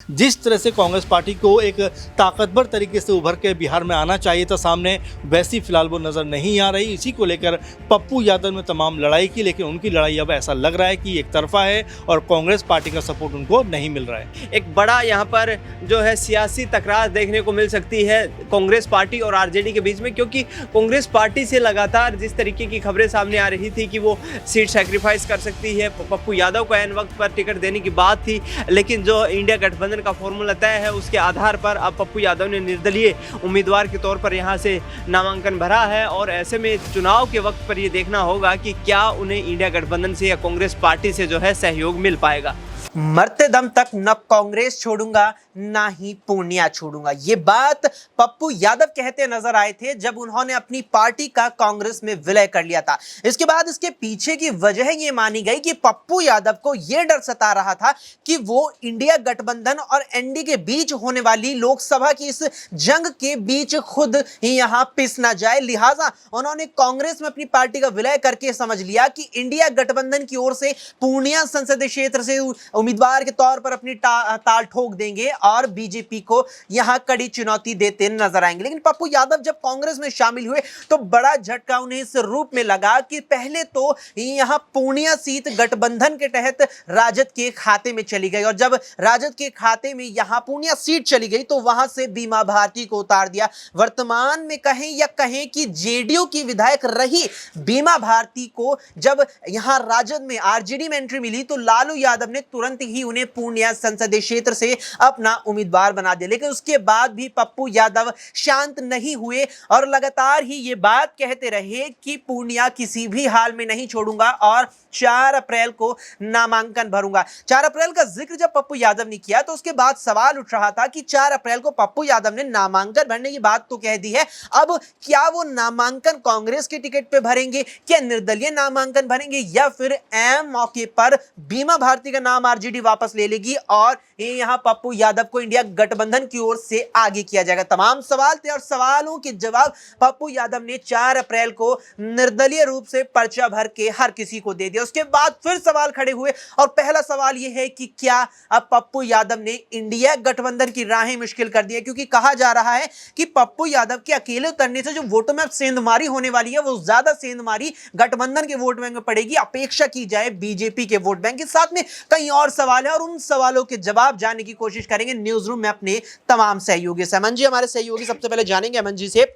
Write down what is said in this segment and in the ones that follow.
जिस तरह से कांग्रेस पार्टी को एक ताकतवर तरीके से उभर के बिहार में आना चाहिए था सामने, वैसी फिलहाल वो नज़र नहीं आ रही। इसी को लेकर पप्पू यादव ने तमाम लड़ाई की, लेकिन उनकी लड़ाई अब ऐसा लग रहा है कि एक तरफा है और कांग्रेस पार्टी का सपोर्ट उनको नहीं मिल रहा है। एक बड़ा यहाँ पर जो है सियासी तकरार देखने को मिल सकती है कांग्रेस पार्टी और आरजेडी के बीच में, क्योंकि कांग्रेस पार्टी से लगातार जिस तरीके की खबरें सामने आ रही थी कि वो सीट सैक्रिफाइस कर सकती है, पप्पू यादव को ऐन वक्त पर टिकट देने की बात थी, लेकिन जो इंडिया गठबंधन का फॉर्मूला तय है उसके आधार पर अब पप्पू यादव ने निर्दलीय उम्मीदवार के तौर पर यहां से नामांकन भरा है। और ऐसे में चुनाव के वक्त पर ये देखना होगा कि क्या उन्हें इंडिया गठबंधन से या कांग्रेस पार्टी से जो है सहयोग मिल पाएगा। मरते दम तक न कांग्रेस छोड़ूंगा ना ही पूर्णिया छोड़ूंगा, ये बात पप्पू यादव कहते नजर आए थे जब उन्होंने अपनी पार्टी का कांग्रेस में विलय कर लिया था। इसके बाद इसके पीछे की वजह ये मानी गई कि पप्पू यादव को यह डर सता रहा था कि वो इंडिया गठबंधन और एनडीए के बीच होने वाली लोकसभा की इस जंग के बीच खुद ही यहां पिस ना जाए। लिहाजा उन्होंने कांग्रेस में अपनी पार्टी का विलय करके समझ लिया कि इंडिया गठबंधन की ओर से पूर्णिया संसदीय क्षेत्र से उम्मीदवार के तौर पर अपनी ताल ठोक देंगे और बीजेपी को यहां कड़ी चुनौती देते नजर आएंगे। लेकिन पप्पू यादव जब कांग्रेस में शामिल हुए तो बड़ा झटका उन्हें इस रूप में लगा कि पहले तो यहां पूर्णिया सीट गठबंधन के तहत राजद के खाते में चली गई और जब राजद के खाते में यहां पूर्णिया सीट चली गई तो वहां से बीमा भारती को उतार दिया। वर्तमान में कहें कि जेडीयू की विधायक रही बीमा भारती को जब यहां राजद में आरजेडी में एंट्री मिली तो लालू यादव ने तुरंत ही उन्हें पूर्णिया संसदीय क्षेत्र से अपना उम्मीदवार बना दिया। लेकिन उसके बाद भी पप्पू यादव शांत नहीं हुए और लगातार ही ये बात कहते रहे कि पूर्णिया किसी भी हाल में नहीं छोड़ूंगा और 4 अप्रैल को नामांकन भरूंगा। 4 अप्रैल का जिक्र जब पप्पू यादव ने किया तो उसके बाद सवाल उठ रहा था कि 4 अप्रैल को पप्पू यादव ने नामांकन भरने की बात तो कह दी है, अब क्या वो नामांकन कांग्रेस के टिकट पे भरेंगे, क्या निर्दलीय नामांकन भरेंगे या फिर एम मौके पर बीमा भारती का नाम आरजेडी वापस ले लेगी और यहां पप्पू यादव को इंडिया गठबंधन की ओर से आगे किया जाएगा। तमाम सवाल थे और सवालों के जवाब पप्पू यादव ने 4 अप्रैल को निर्दलीय रूप से पर्चा भर के हर किसी को दे दिया। उसके बाद फिर सवाल खड़े हुए और पहला सवाल यह है कि क्या अब पप्पू यादव ने इंडिया गठबंधन की राहें मुश्किल कर दी है, क्योंकि कहा जा रहा है कि पप्पू यादव के अकेले उतरने से जो वोटों में सेंधमारी होने वाली है वो ज्यादा सेंधमारी गठबंधन के वोट बैंक में पड़ेगी अपेक्षा की जाए बीजेपी के वोट बैंक के। साथ में कई और सवाल है और उन सवालों के जवाब जानने की कोशिश करेंगे न्यूज रूम में अपने तमाम सहयोगी से। अमन जी हमारे सहयोगी, सबसे पहले जानेंगे अमन जी से।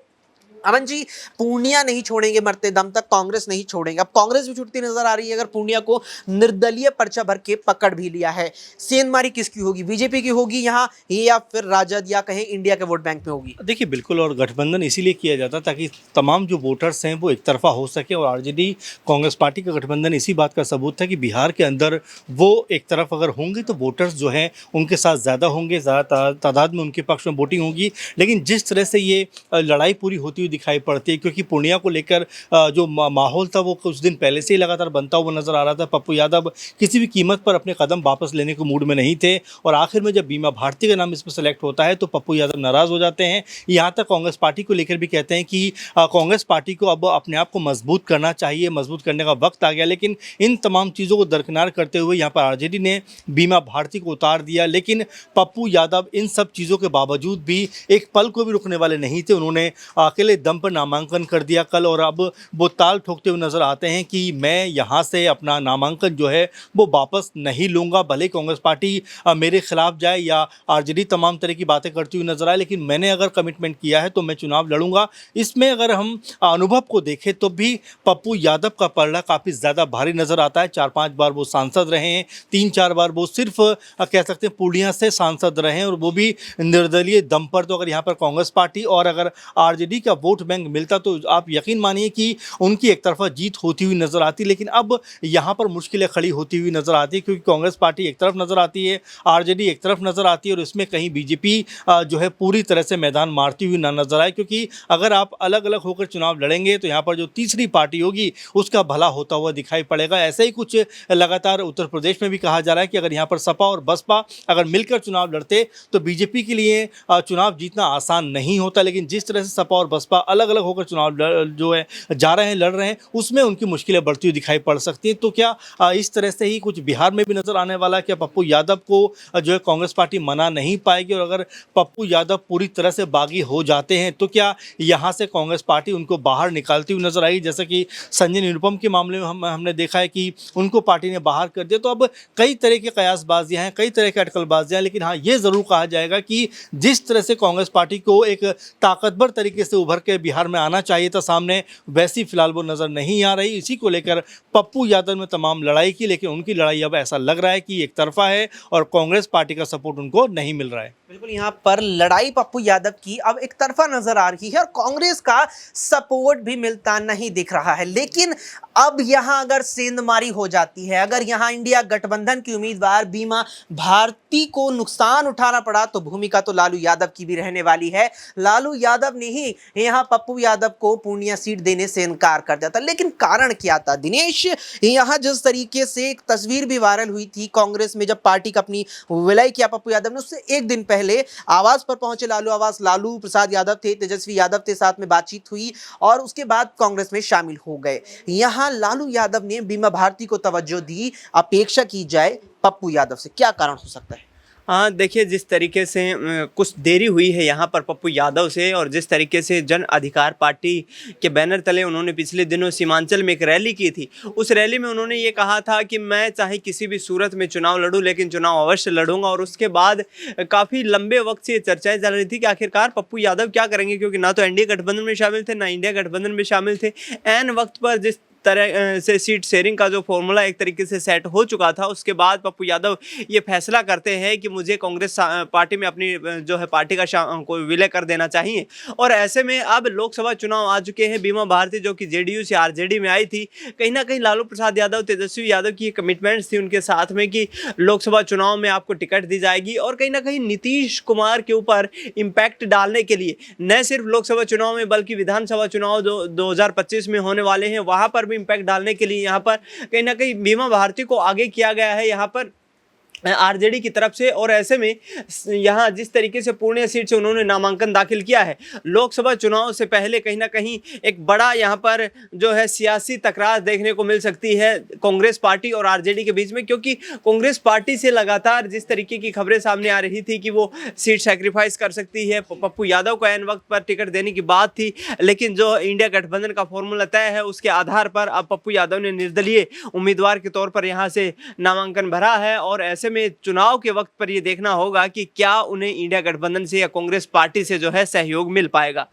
अमन जी, पूर्णिया नहीं छोड़ेंगे मरते दम तक, कांग्रेस नहीं छोड़ेंगे, अब कांग्रेस भी छूटती नजर आ रही है। अगर पूर्णिया को निर्दलीय पर्चा भर के पकड़ भी लिया है, सेंधमारी किसकी होगी, बीजेपी की होगी यहाँ या फिर राजद या कहीं इंडिया के वोट बैंक में होगी? देखिए बिल्कुल, और गठबंधन इसीलिए किया जाता ताकि तमाम जो वोटर्स हैं वो एक तरफा हो सके और आरजेडी कांग्रेस पार्टी का गठबंधन इसी बात का सबूत था कि बिहार के अंदर वो एक तरफ अगर होंगे तो वोटर्स जो हैं उनके साथ ज़्यादा होंगे, ज़्यादा तादाद में उनके पक्ष में वोटिंग होगी। लेकिन जिस तरह से ये लड़ाई पूरी होती हुई दिखाई पड़ती है, क्योंकि पूर्णिया को लेकर जो माहौल था वो कुछ दिन पहले से ही लगातार बनता हुआ नजर आ रहा था। पप्पू यादव किसी भी कीमत पर अपने कदम वापस लेने के मूड में नहीं थे और आखिर में जब बीमा भारती का नाम इसमें सेलेक्ट होता है तो पप्पू यादव नाराज हो जाते हैं। यहाँ तक कांग्रेस पार्टी को लेकर भी कहते हैं कि कांग्रेस पार्टी को अब अपने आप को मजबूत करना चाहिए, मजबूत करने का वक्त आ गया। लेकिन इन तमाम चीज़ों को दरकिनार करते हुए यहाँ पर आरजेडी ने बीमा भारती को उतार दिया। लेकिन पप्पू यादव इन सब चीज़ों के बावजूद भी एक पल को भी रुकने वाले नहीं थे। उन्होंने अकेले दम पर नामांकन कर दिया कल और अब वो ताल ठोकते हुए नजर आते हैं कि मैं यहाँ से अपना नामांकन जो है वो वापस नहीं लूँगा, भले कांग्रेस पार्टी मेरे खिलाफ जाए या आरजेडी तमाम तरह की बातें करती हुई नजर आए, लेकिन मैंने अगर कमिटमेंट किया है तो मैं चुनाव लड़ूंगा। इसमें अगर हम अनुभव को देखें तो भी पप्पू यादव का पलड़ा काफ़ी ज़्यादा भारी नजर आता है। 4-5 बार वो सांसद रहे हैं, 3-4 बार वो सिर्फ कह सकते हैं पूर्णिया से सांसद रहे हैं और वो भी निर्दलीय दम पर। तो अगर यहाँ पर कांग्रेस पार्टी और अगर आरजेडी का वोट बैंक मिलता तो आप यकीन मानिए कि उनकी एक तरफा जीत होती हुई नजर आती। लेकिन अब यहाँ पर मुश्किलें खड़ी होती हुई नजर आती है, क्योंकि कांग्रेस पार्टी एक तरफ नजर आती है, आरजेडी एक तरफ नजर आती है और इसमें कहीं बीजेपी जो है पूरी तरह से मैदान मारती हुई ना नजर आए। क्योंकि अगर आप अलग अलग होकर चुनाव लड़ेंगे तो यहाँ पर जो तीसरी पार्टी होगी उसका भला होता हुआ दिखाई पड़ेगा। ऐसा ही कुछ लगातार उत्तर प्रदेश में भी कहा जा रहा है कि अगर यहाँ पर सपा और बसपा अगर मिलकर चुनाव लड़ते तो बीजेपी के लिए चुनाव जीतना आसान नहीं होता। लेकिन जिस तरह से सपा और बसपा अलग अलग होकर चुनाव जो है जा रहे हैं, लड़ रहे हैं, उसमें उनकी मुश्किलें बढ़ती हुई दिखाई पड़ सकती हैं। तो क्या इस तरह से ही कुछ बिहार में भी नजर आने वाला है? क्या पप्पू यादव को जो है कांग्रेस पार्टी मना नहीं पाएगी, और अगर पप्पू यादव पूरी तरह से बागी हो जाते हैं तो क्या यहाँ से कांग्रेस पार्टी उनको बाहर निकालती हुई नजर आई? जैसा कि संजय निरुपम के मामले में हमने देखा है कि उनको पार्टी ने बाहर कर दिया। तो अब कई तरह की कयासबाजियां हैं, कई तरह की अटकलबाजियां हैं, लेकिन हाँ, ये जरूर कहा जाएगा कि जिस तरह से कांग्रेस पार्टी को एक ताकतवर तरीके से उभर के बिहार में आना चाहिए था सामने, वैसी फिलहाल वो नजर नहीं आ रही। इसी को लेकर पप्पू यादव ने तमाम लड़ाई की, लेकिन उनकी लड़ाई अब ऐसा लग रहा है कि एक तरफा है और कांग्रेस पार्टी का सपोर्ट उनको नहीं मिल रहा है। बिल्कुल, यहाँ पर लड़ाई पप्पू यादव की अब एक तरफा नजर आ रही है और कांग्रेस का सपोर्ट भी मिलता नहीं दिख रहा है। लेकिन अब यहाँ अगर सेंधमारी हो जाती है, अगर यहाँ इंडिया गठबंधन की उम्मीदवार बीमा भारती को नुकसान उठाना पड़ा, तो भूमिका तो लालू यादव की भी रहने वाली है। लालू यादव ने ही यहाँ पप्पू यादव को पूर्णिया सीट देने से इनकार कर दिया था। लेकिन कारण क्या था दिनेश? यहाँ जिस तरीके से एक तस्वीर भी वायरल हुई थी कांग्रेस में, जब पार्टी का अपनी विलय किया पप्पू यादव ने, उससे एक दिन पहले आवास पर पहुंचे लालू आवास, लालू प्रसाद यादव थे, तेजस्वी यादव थे, साथ में बातचीत हुई और उसके बाद कांग्रेस में शामिल हो गए। यहां लालू यादव ने बीमा भारती को तवज्जो दी, अपेक्षा की जाए पप्पू यादव से। क्या कारण हो सकता है? हाँ, देखिए, जिस तरीके से कुछ देरी हुई है यहाँ पर पप्पू यादव से, और जिस तरीके से जन अधिकार पार्टी के बैनर तले उन्होंने पिछले दिनों सीमांचल में एक रैली की थी, उस रैली में उन्होंने ये कहा था कि मैं चाहे किसी भी सूरत में चुनाव लड़ूं, लेकिन चुनाव अवश्य लड़ूंगा। और उसके बाद काफ़ी लंबे वक्त से चर्चाएं चल रही थी कि आखिरकार पप्पू यादव क्या करेंगे, क्योंकि ना तो एनडीए गठबंधन में शामिल थे, ना इंडिया गठबंधन में शामिल थे। ऐन वक्त पर जिस तरह से सीट शेयरिंग का जो फॉर्मूला एक तरीके से सेट हो चुका था, उसके बाद पप्पू यादव ये फैसला करते हैं कि मुझे कांग्रेस पार्टी में अपनी जो है पार्टी का कोई विलय कर देना चाहिए। और ऐसे में अब लोकसभा चुनाव आ चुके हैं। बीमा भारती जो कि जेडीयू से आरजेडी में आई थी, कहीं ना कहीं लालू प्रसाद यादव, तेजस्वी यादव की कमिटमेंट्स थी उनके साथ में कि लोकसभा चुनाव में आपको टिकट दी जाएगी, और कहीं ना कहीं नीतीश कुमार के ऊपर इम्पैक्ट डालने के लिए न सिर्फ लोकसभा चुनाव में बल्कि विधानसभा चुनाव जो 2025 में होने वाले हैं, वहां पर इम्पैक्ट डालने के लिए यहाँ पर कहीं ना कहीं बीमा भारती को आगे किया गया है यहाँ पर आरजेडी की तरफ से। और ऐसे में यहाँ जिस तरीके से पूर्णिया सीट से उन्होंने नामांकन दाखिल किया है, लोकसभा चुनाव से पहले कहीं ना कहीं एक बड़ा यहाँ पर जो है सियासी तकरार देखने को मिल सकती है कांग्रेस पार्टी और आरजेडी के बीच में, क्योंकि कांग्रेस पार्टी से लगातार जिस तरीके की खबरें सामने आ रही थी कि वो सीट सैक्रिफाइस कर सकती है, पप्पू यादव को ऐन वक्त पर टिकट देने की बात थी, लेकिन जो इंडिया गठबंधन का फॉर्मूला तय है उसके आधार पर अब पप्पू यादव ने निर्दलीय उम्मीदवार के तौर पर यहाँ से नामांकन भरा है। और ऐसे में चुनाव के वक्त पर ये देखना होगा कि क्या उन्हें इंडिया गठबंधन से या कांग्रेस पार्टी से जो है सहयोग मिल पाएगा।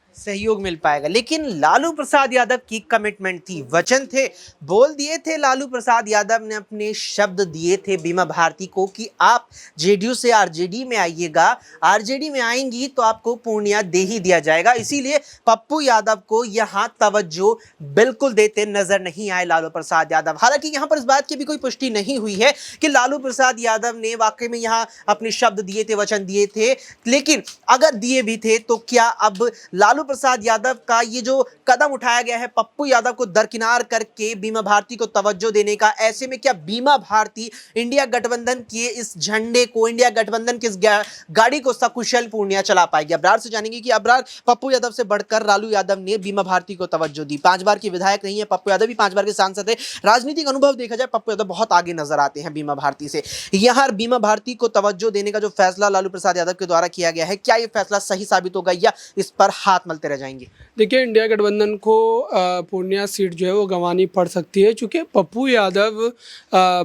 लेकिन लालू प्रसाद यादव की कमिटमेंट थी, वचन थे, बोल दिए थे लालू प्रसाद यादव ने, अपने शब्द दिए थे बीमा भारती को कि आप जेडीयू से आरजेडी में आइएगा, आरजेडी में आएंगी तो आपको पूर्णिया दे ही दिया जाएगा। इसीलिए पप्पू यादव को यहां तवज्जो बिल्कुल देते नजर नहीं आए लालू प्रसाद यादव। हालांकि यहां पर इस बात की भी कोई पुष्टि नहीं हुई है कि लालू प्रसाद यादव ने वाकई में यहां अपने शब्द दिए थे, वचन दिए थे, लेकिन अगर दिए भी थे तो क्या अब लालू प्रसाद यादव का ये जो कदम उठाया गया है पप्पू यादव को दरकिनार करके बीमा भारती को तवज्जो देने का, ऐसे में क्या बीमा भारती इंडिया गठबंधन के इस झंडे को, इंडिया गठबंधन की इस गाड़ी को सकुशल पूर्णिया चला पाएगी? अबरार से जानेंगे कि अबरार, पप्पू यादव से बढ़कर लालू यादव ने बीमा भारती को तवज्जो दी। 5 बार के विधायक नहीं है पप्पू यादव, भी 5 बार के सांसद है। राजनीतिक अनुभव देखा जाए पप्पू यादव बहुत आगे नजर आते हैं बीमा भारती से। यहां बीमा भारती को तवज्जो देने का जो फैसला लालू प्रसाद यादव के द्वारा किया गया है, क्या यह फैसला सही साबित होगा या इस पर हाथ मलते रह जाएंगे? देखिए, इंडिया गठबंधन को पूर्णिया सीट जो है वो गंवानी पड़ सकती है, क्योंकि पप्पू यादव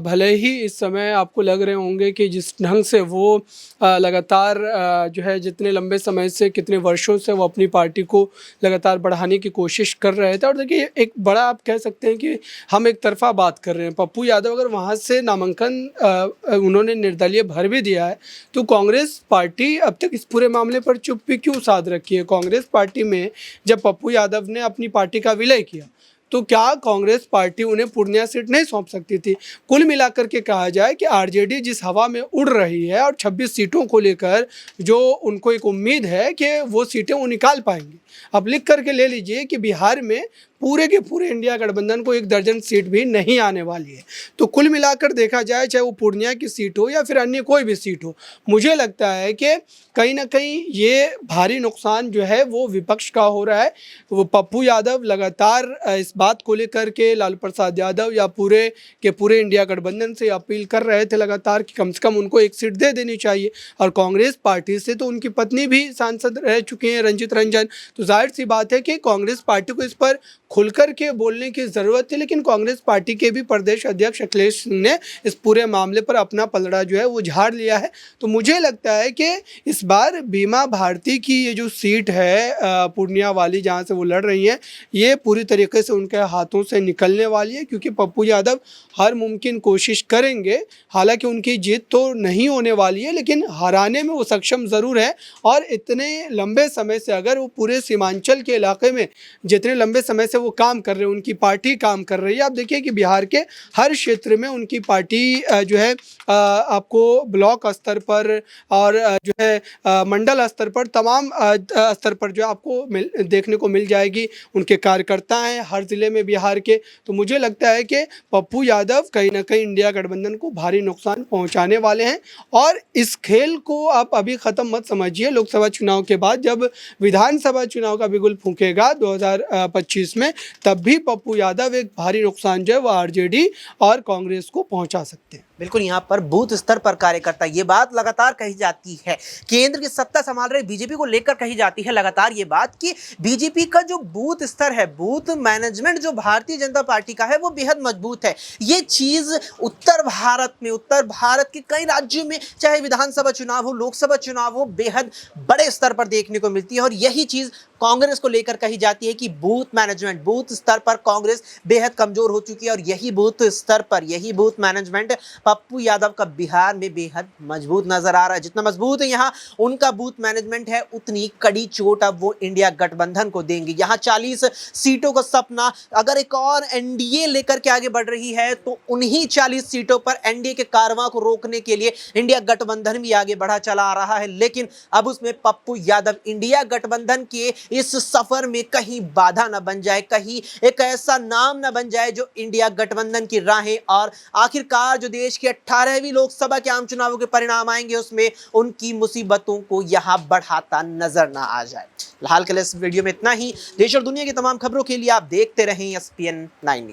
भले ही इस समय आपको लग रहे होंगे कि जिस ढंग से वो लगातार जो है जितने लंबे समय से, कितने वर्षों से वो अपनी पार्टी को लगातार बढ़ाने की कोशिश कर रहे थे। और देखिए, एक बड़ा आप कह सकते हैं कि हम एक तरफा बात कर रहे हैं। पप्पू यादव अगर वहाँ से नामांकन उन्होंने निर्दलीय भर भी दिया है, तो कांग्रेस पार्टी अब तक इस पूरे मामले पर चुप्पी क्यों साध रखी है? कांग्रेस पार्टी में जब पप्पू यादव ने अपनी पार्टी का विलय किया, तो क्या कांग्रेस पार्टी उन्हें पूर्णिया सीट नहीं सौंप सकती थी? कुल मिलाकर के कहा जाए कि आरजेडी जिस हवा में उड़ रही है और 26 सीटों को लेकर जो उनको एक उम्मीद है कि वो सीटें वो निकाल पाएंगे। अब लिख करके ले लीजिए कि बिहार में पूरे के पूरे इंडिया गठबंधन को 1 दर्जन सीट भी नहीं आने वाली है। तो कुल मिलाकर देखा जाए, चाहे वो पूर्णिया की सीट हो या फिर अन्य कोई भी सीट हो, मुझे लगता है कि कहीं ना कहीं ये भारी नुकसान जो है वो विपक्ष का हो रहा है। वो पप्पू यादव लगातार इस बात को लेकर के लालू प्रसाद यादव या पूरे के पूरे इंडिया गठबंधन से अपील कर रहे थे लगातार कि कम से कम उनको 1 सीट दे देनी चाहिए। और कांग्रेस पार्टी से तो उनकी पत्नी भी सांसद रह चुकी हैं, रंजित रंजन। तो जाहिर सी बात है कि कांग्रेस पार्टी को इस पर खुलकर के बोलने की ज़रूरत थी, लेकिन कांग्रेस पार्टी के भी प्रदेश अध्यक्ष अखिलेश सिंह ने इस पूरे मामले पर अपना पलड़ा जो है वो झाड़ लिया है। तो मुझे लगता है कि इस बार बीमा भारती की ये जो सीट है पूर्णिया वाली, जहाँ से वो लड़ रही हैं, ये पूरी तरीके से उनके हाथों से निकलने वाली है, क्योंकि पप्पू यादव हर मुमकिन कोशिश करेंगे। हालांकि उनकी जीत तो नहीं होने वाली है, लेकिन हराने में वो सक्षम ज़रूर है। और इतने लंबे समय से अगर वो पूरे सीमांचल के इलाके में जितने लंबे समय से वो काम कर रहे हैं, उनकी पार्टी काम कर रही है। आप देखिए कि बिहार के हर क्षेत्र में उनकी पार्टी जो है आपको ब्लॉक स्तर पर और जो है मंडल स्तर पर, तमाम स्तर पर जो आपको देखने को मिल जाएगी। उनके कार्यकर्ता हैं हर ज़िले में बिहार के। तो मुझे लगता है कि पप्पू यादव कहीं ना कहीं इंडिया गठबंधन को भारी नुकसान पहुंचाने वाले हैं। और इस खेल को आप अभी ख़त्म मत समझिए। लोकसभा चुनाव के बाद जब विधानसभा चुनाव का बिगुल फूंकेगा 2025 में, तब भी पप्पू यादव एक भारी नुकसान जो है वो आरजेडी और कांग्रेस को पहुंचा सकते हैं। बिल्कुल, यहाँ पर बूथ स्तर पर कार्यकर्ता, ये बात लगातार कही जाती है, केंद्र की सत्ता संभाल रहे बीजेपी को लेकर कही जाती है लगातार ये बात कि बीजेपी का जो बूथ स्तर है, बूथ मैनेजमेंट जो भारतीय जनता पार्टी का है वो बेहद मजबूत है। ये चीज उत्तर भारत के कई राज्यों में, चाहे विधानसभा चुनाव हो, लोकसभा चुनाव हो, बेहद बड़े स्तर पर देखने को मिलती है। और यही चीज कांग्रेस को लेकर कही जाती है कि बूथ मैनेजमेंट, बूथ स्तर पर कांग्रेस बेहद कमजोर हो चुकी है। और यही बूथ स्तर पर, यही बूथ मैनेजमेंट पप्पू यादव का बिहार में बेहद मजबूत नजर आ रहा है। जितना मजबूत है यहाँ उनका बूथ मैनेजमेंट है, उतनी कड़ी चोट अब वो इंडिया गठबंधन को देंगे। यहाँ 40 सीटों का सपना, अगर एक और एनडीए लेकर के आगे बढ़ रही है तो उन्हीं 40 सीटों पर एनडीए के कारवां को रोकने के लिए इंडिया गठबंधन भी आगे बढ़ा चला आ रहा है। लेकिन अब उसमें पप्पू यादव इंडिया गठबंधन के इस सफर में कहीं बाधा न बन जाए, कहीं एक ऐसा नाम न बन जाए जो इंडिया गठबंधन की राहें और आखिरकार जो देश की 18वीं लोकसभा के आम चुनावों के परिणाम आएंगे उसमें उनकी मुसीबतों को यहां बढ़ाता नजर ना आ जाए। फिलहाल के लिए इस वीडियो में इतना ही। देश और दुनिया की तमाम खबरों के लिए आप देखते रहें SPN 9 न्यूज।